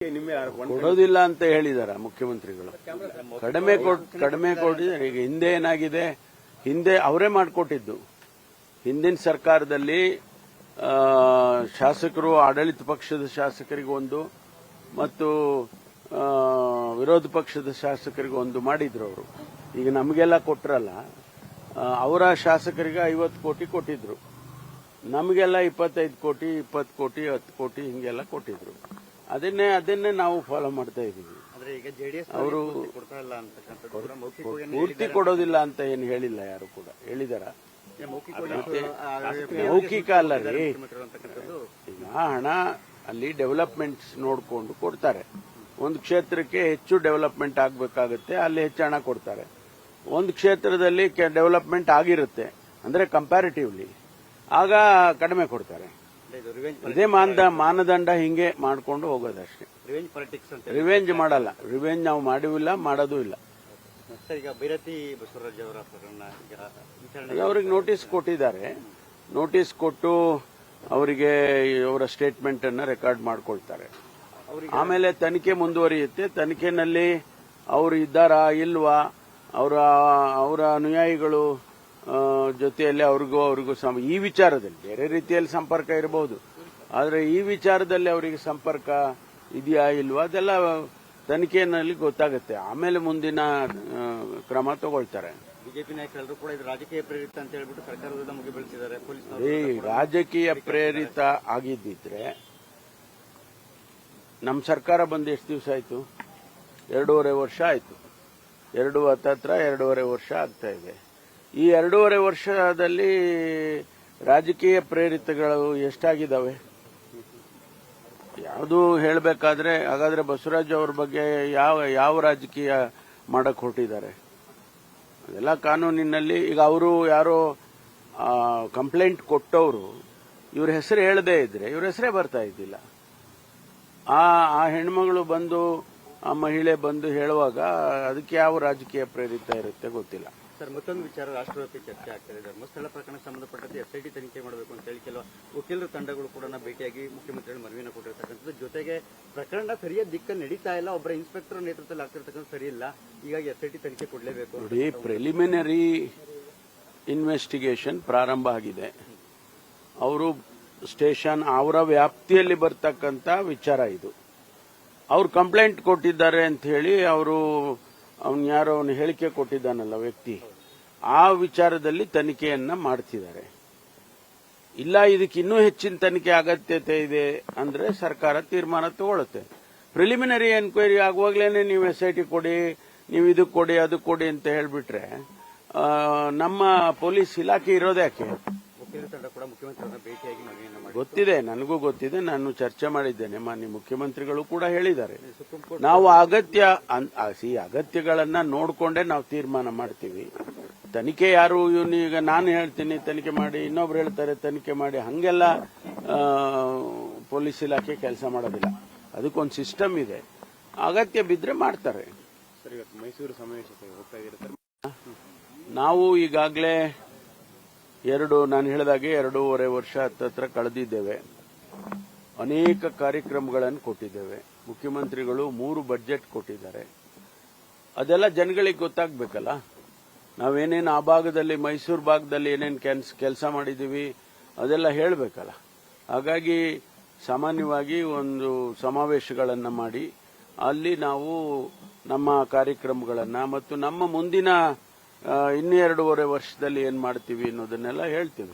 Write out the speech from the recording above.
ಕೊಡೋದಿಲ್ಲ ಅಂತ ಹೇಳಿದಾರ ಮುಖ್ಯಮಂತ್ರಿಗಳು. ಕಡಿಮೆ ಕೊಟ್ಟಿದ್ದಾರೆ. ಈಗ ಹಿಂದೆ ಏನಾಗಿದೆ, ಹಿಂದೆ ಅವರೇ ಮಾಡಿಕೊಟ್ಟಿದ್ದು. ಹಿಂದಿನ ಸರ್ಕಾರದಲ್ಲಿ ಶಾಸಕರು, ಆಡಳಿತ ಪಕ್ಷದ ಶಾಸಕರಿಗೆ ಒಂದು ಮತ್ತು ವಿರೋಧ ಪಕ್ಷದ ಶಾಸಕರಿಗೆ ಒಂದು ಮಾಡಿದ್ರು ಅವರು. ಈಗ ನಮಗೆಲ್ಲ ಕೊಟ್ರಲ್ಲ, ಅವರ ಶಾಸಕರಿಗೆ 50 ಕೋಟಿ ಕೊಟ್ಟಿದ್ರು, ನಮಗೆಲ್ಲ 25 ಕೋಟಿ, 20 ಕೋಟಿ, 10 ಕೋಟಿ ಹಿಂಗೆಲ್ಲ ಕೊಟ್ಟಿದ್ರು. ಅದನ್ನೇ ನಾವು ಫಾಲೋ ಮಾಡ್ತಾ ಇದ್ದೀವಿ. ಅವರು ಪೂರ್ತಿ ಕೊಡೋದಿಲ್ಲ ಅಂತ ಏನು ಹೇಳಿಲ್ಲ, ಯಾರು ಕೂಡ ಹೇಳಿದಾರ. ಮೌಖಿಕ ಅಲ್ಲ ರೀ. ಈಗ ಹಣ ಅಲ್ಲಿ ಡೆವಲಪ್ಮೆಂಟ್ಸ್ ನೋಡಿಕೊಂಡು ಕೊಡ್ತಾರೆ. ಒಂದು ಕ್ಷೇತ್ರಕ್ಕೆ ಹೆಚ್ಚು ಡೆವಲಪ್ಮೆಂಟ್ ಆಗಬೇಕಾಗುತ್ತೆ, ಅಲ್ಲಿ ಹೆಚ್ಚು ಹಣ ಕೊಡ್ತಾರೆ. ಒಂದು ಕ್ಷೇತ್ರದಲ್ಲಿ ಡೆವಲಪ್ಮೆಂಟ್ ಆಗಿರುತ್ತೆ ಅಂದ್ರೆ ಕಂಪ್ಯಾರಿಟಿವ್ಲಿ, ಆಗ ಕಡಿಮೆ ಕೊಡ್ತಾರೆ. ಅದೇ ಮಾನದಂಡ ಹಿಂಗೆ ಮಾಡ್ಕೊಂಡು ಹೋಗೋದಷ್ಟೇ. ರಿವೆಂಜ್ ಮಾಡಲ್ಲ. ರಿವೆಂಜ್ ನಾವು ಮಾಡಿವಿಲ್ಲ, ಮಾಡೋದು ಇಲ್ಲ. ಈಗ ಬೈರತಿ ಬಸವರಾಜ್ ಅವರ ಪ್ರಕರಣ ಅವ್ರಿಗೆ ನೋಟಿಸ್ ಕೊಟ್ಟಿದ್ದಾರೆ. ನೋಟಿಸ್ ಕೊಟ್ಟು ಅವರಿಗೆ ಅವರ ಸ್ಟೇಟ್ಮೆಂಟ್ ಅನ್ನ ರೆಕಾರ್ಡ್ ಮಾಡ್ಕೊಳ್ತಾರೆ. ಆಮೇಲೆ ತನಿಖೆ ಮುಂದುವರಿಯುತ್ತೆ. ತನಿಖೆನಲ್ಲಿ ಅವರು ಇದ್ದಾರಾ ಇಲ್ವಾ, ಅವರ ಅನುಯಾಯಿಗಳು ಜೊತೆಯಲ್ಲಿ ಅವ್ರಿಗೂ ಈ ವಿಚಾರದಲ್ಲಿ ಬೇರೆ ರೀತಿಯಲ್ಲಿ ಸಂಪರ್ಕ ಇರಬಹುದು, ಆದರೆ ಈ ವಿಚಾರದಲ್ಲಿ ಅವರಿಗೆ ಸಂಪರ್ಕ ಇದೆಯಾ ಇಲ್ವಾ ಅದೆಲ್ಲ ತನಿಖೆಯಲ್ಲಿ ಗೊತ್ತಾಗುತ್ತೆ. ಆಮೇಲೆ ಮುಂದಿನ ಕ್ರಮ ತಗೊಳ್ತಾರೆ. ಬಿಜೆಪಿ ನಾಯಕರೆಲ್ಲರೂ ಕೂಡ ಇದು ರಾಜಕೀಯ ಪ್ರೇರಿತ ಅಂತ ಹೇಳ್ಬಿಟ್ಟು ಸರ್ಕಾರದ ಮುಗಿ ಬೆಳೆಸಿದ್ದಾರೆ. ರಾಜಕೀಯ ಪ್ರೇರಿತ ಆಗಿದ್ದಿದ್ರೆ ನಮ್ಮ ಸರ್ಕಾರ ಬಂದು ಎಷ್ಟು ದಿವಸ ಆಯ್ತು? 2.5 ವರ್ಷ ಆಯ್ತು. 2.5 ವರ್ಷ ಆಗ್ತಾ ಇದೆ. ಈ 2.5 ವರ್ಷದಲ್ಲಿ ರಾಜಕೀಯ ಪ್ರೇರಿತಗಳು ಎಷ್ಟಾಗಿದ್ದಾವೆ? ಯಾವುದು ಹೇಳಬೇಕಾದ್ರೆ ಹಾಗಾದ್ರೆ ಬಸವರಾಜ್ ಅವ್ರ ಬಗ್ಗೆ ಯಾವ ರಾಜಕೀಯ ಮಾಡಕ್ ಹೊರಟಿದ್ದಾರೆ? ಅದೆಲ್ಲ ಕಾನೂನಿನಲ್ಲಿ. ಈಗ ಅವರು ಯಾರೋ ಕಂಪ್ಲೇಂಟ್ ಕೊಟ್ಟವರು ಇವ್ರ ಹೆಸರು ಹೇಳದೇ ಇದ್ರೆ ಇವ್ರ ಹೆಸರೇ ಬರ್ತಾ ಇದ್ದಿಲ್ಲ. ಆ ಹೆಣ್ಮಗಳು ಬಂದು, ಆ ಮಹಿಳೆ ಬಂದು ಹೇಳುವಾಗ ಅದಕ್ಕೆ ಯಾವ ರಾಜಕೀಯ ಪ್ರೇರಿತ ಇರುತ್ತೆ ಗೊತ್ತಿಲ್ಲ. ಸರ್, ಮತ್ತೊಂದು ವಿಚಾರ ರಾಷ್ಟ್ರವ್ಯಾಪಿ ಚರ್ಚೆ ಆಗ್ತಿದೆ. ಧರ್ಮಸ್ಥಳ ಪ್ರಕರಣಕ್ಕೆ ಸಂಬಂಧಪಟ್ಟಂತೆ ಎಸ್ಐಟಿ ತನಿಖೆ ಮಾಡಬೇಕು ಅಂತ ಹೇಳಿ ಕೆಲವು ವಕೀಲರ ತಂಡಗಳು ಕೂಡ ಭೇಟಿಯಾಗಿ ಮುಖ್ಯಮಂತ್ರಿಗಳು ಮನವಿಯನ್ನು ಕೊಟ್ಟಿರ್ತಕ್ಕಂಥದ್ದು. ಜೊತೆಗೆ ಪ್ರಕರಣ ಸರಿಯಾದ ದಿಕ್ಕಲ್ಲಿ ನಡೀತಾ ಇಲ್ಲ, ಒಬ್ಬರ ಇನ್ಸ್ಪೆಕ್ಟರ್ ನೇತೃತ್ವದಲ್ಲಿ ಆಗ್ತಿರ್ತಕ್ಕಂಥ ಸರಿ ಇಲ್ಲ, ಹೀಗಾಗಿ ಎಸ್ಐಟಿ ತನಿಖೆ ಕೊಡಲೇಬೇಕು. ನೋಡಿ, ಪ್ರಿಲಿಮಿನರಿ ಇನ್ವೆಸ್ಟಿಗೇಷನ್ ಪ್ರಾರಂಭ ಆಗಿದೆ. ಅವರು ಸ್ಟೇಷನ್ ಅವರ ವ್ಯಾಪ್ತಿಯಲ್ಲಿ ಬರ್ತಕ್ಕಂಥ ವಿಚಾರ ಇದು. ಅವ್ರು ಕಂಪ್ಲೇಂಟ್ ಕೊಟ್ಟಿದ್ದಾರೆ ಅಂತ ಹೇಳಿ ಅವನು ಹೇಳಿಕೆ ಕೊಟ್ಟಿದ್ದಾನಲ್ಲ ವ್ಯಕ್ತಿ, ಆ ವಿಚಾರದಲ್ಲಿ ತನಿಖೆಯನ್ನ ಮಾಡ್ತಿದ್ದಾರೆ. ಇಲ್ಲ ಇದಕ್ಕೆ ಇನ್ನೂ ಹೆಚ್ಚಿನ ತನಿಖೆ ಅಗತ್ಯತೆ ಇದೆ ಅಂದ್ರೆ ಸರ್ಕಾರ ತೀರ್ಮಾನ ತಗೊಳುತ್ತೆ. ಪ್ರಿಲಿಮಿನರಿ ಎನ್ಕ್ವೈರಿ ಆಗುವಾಗಲೇ ನೀವು ಎಸ್ಐಟಿ ಕೊಡಿ, ನೀವು ಇದಕ್ಕೆ ಕೊಡಿ, ಅದಕ್ಕೆ ಕೊಡಿ ಅಂತ ಹೇಳ್ಬಿಟ್ರೆ ನಮ್ಮ ಪೊಲೀಸ್ ಇಲಾಖೆ ಇರೋದೇ ಯಾಕೆ? ಗೊತ್ತಿದೆ, ನನಗೂ ಗೊತ್ತಿದೆ. ನಾನು ಚರ್ಚೆ ಮಾಡಿದ್ದೇನೆ, ಮಾನ್ಯ ಮುಖ್ಯಮಂತ್ರಿಗಳು ಕೂಡ ಹೇಳಿದ್ದಾರೆ. ನಾವು ಅಗತ್ಯಗಳನ್ನ ನೋಡಿಕೊಂಡೇ ನಾವು ತೀರ್ಮಾನ ಮಾಡ್ತೀವಿ. ತನಿಖೆ ಯಾರು ಈಗ ನಾನು ಹೇಳ್ತೀನಿ ತನಿಖೆ ಮಾಡಿ, ಇನ್ನೊಬ್ರು ಹೇಳ್ತಾರೆ ತನಿಖೆ ಮಾಡಿ, ಹಂಗೆಲ್ಲ ಪೊಲೀಸ್ ಇಲಾಖೆ ಕೆಲಸ ಮಾಡೋದಿಲ್ಲ. ಅದಕ್ಕೊಂದು ಸಿಸ್ಟಮ್ ಇದೆ, ಅಗತ್ಯ ಬಿದ್ರೆ ಮಾಡ್ತಾರೆ. ಮೈಸೂರು ಸಮಾವೇಶಕ್ಕೆ ಹೋಗ್ತಾ ಇದ್ದೀರಾ? ನಾವು ಈಗಾಗಲೇ ನಾನು ಹೇಳಿದಾಗೆ 2.5 ವರ್ಷ ಹತ್ತತ್ರ ಕಳೆದಿದ್ದೇವೆ. ಅನೇಕ ಕಾರ್ಯಕ್ರಮಗಳನ್ನು ಕೊಟ್ಟಿದ್ದೇವೆ. ಮುಖ್ಯಮಂತ್ರಿಗಳು 3 ಬಜೆಟ್ ಕೊಟ್ಟಿದ್ದಾರೆ. ಅದೆಲ್ಲ ಜನಗಳಿಗೆ ಗೊತ್ತಾಗಬೇಕಲ್ಲ. ನಾವೇನೇನು ಆ ಭಾಗದಲ್ಲಿ, ಮೈಸೂರು ಭಾಗದಲ್ಲಿ ಏನೇನು ಕೆಲಸ ಮಾಡಿದ್ದೀವಿ ಅದೆಲ್ಲ ಹೇಳಬೇಕಲ್ಲ. ಹಾಗಾಗಿ ಸಾಮಾನ್ಯವಾಗಿ ಒಂದು ಸಮಾವೇಶಗಳನ್ನು ಮಾಡಿ ಅಲ್ಲಿ ನಾವು ನಮ್ಮ ಕಾರ್ಯಕ್ರಮಗಳನ್ನು ಮತ್ತು ನಮ್ಮ ಮುಂದಿನ 2.5 ವರ್ಷದಲ್ಲಿ ಏನ್ ಮಾಡ್ತೀವಿ ಅನ್ನೋದನ್ನೆಲ್ಲ ಹೇಳ್ತೀವಿ.